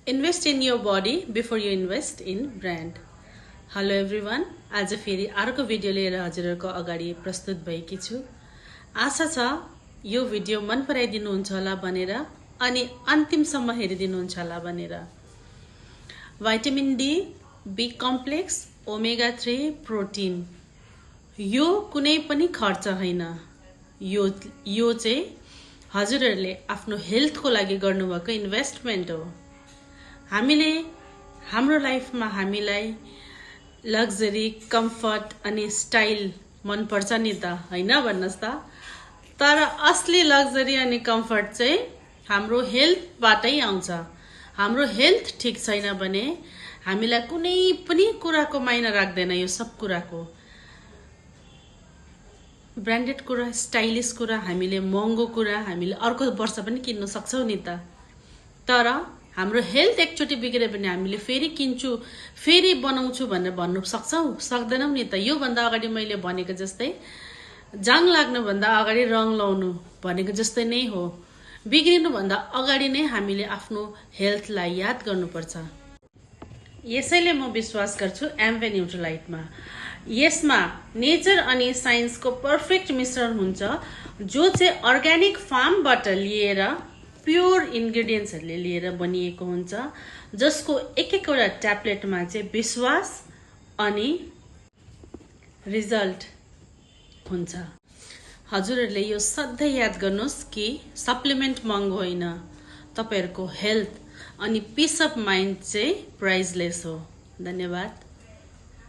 Invest in your body before you invest in brand. Hello everyone. आज फेरि अर्को video लिएर हजुरहरुको अगाडि प्रस्तुत भएकी छु। आशा छ यो भिडियो मन पराइदिनुहुन्छ होला भनेर अनि अन्तिमसम्म हेरिदिनुहुन्छ होला भनेर। Vitamin D, B complex, omega 3 protein यो कुनै पनि खर्च हैन। यो चाहिँ हजुरहरुले आफ्नो हेल्थको लागि गर्नुभएको इन्भेस्टमेन्ट हो। हामीले हाम्रो लाइफमा हामीलाई लग्जरी, कम्फर्ट अनि स्टाइल मन पर्छ नि त, हैन भन्नुस् त। तर असली लग्जरी अनि कम्फर्ट चाहिँ हाम्रो हेल्थबाटै आउँछ। हाम्रो हेल्थ ठीक छैन भने हामीलाई कुनै पनि कुराको मायना राख्दैन। यो सब कुराको ब्रान्डेड कुरा, स्टाइलिश कुरा, हामीले महँगो कुरा हामीले अर्को वर्ष पनि किन्न सक्छौं नि त। तर हाम्रो हेल्थ एकचोटी बिग्रे भने हामीले फेरि किन्छु, फेरि बनाउँछु भनेर भन्नु सक्दैनौं नि त। यो भन्दा अगाडि मैले भनेको जस्तै जाङ लाग्नु भन्दा अगाडि रङ लाउनु भनेको जस्तै नै हो। बिग्रिनु भन्दा अगाडि नै हामीले आफ्नो हेल्थलाई याद गर्नुपर्छ। यसैले म विश्वास गर्छु एम्वे न्यूट्रलाइटमा। यसमा नेचर अनि साइन्सको पर्फेक्ट मिश्रण हुन्छ, जो चाहिँ अर्ग्यानिक फार्मबाट लिएर प्योर इन्ग्रेडिएन्ट्सहरुले लिएर बनिएको हुन्छ, जसको एक-एकवटा ट्याब्लेटमा चाहिँ विश्वास अनि रिजल्ट हुन्छ। हजुरहरुले यो सधैं याद गर्नुस् कि सप्लिमेन्ट महँगो हैन, तपाईहरुको हेल्थ अनि पीस अफ माइन्ड चाहिँ प्राइसलेस हो। धन्यवाद।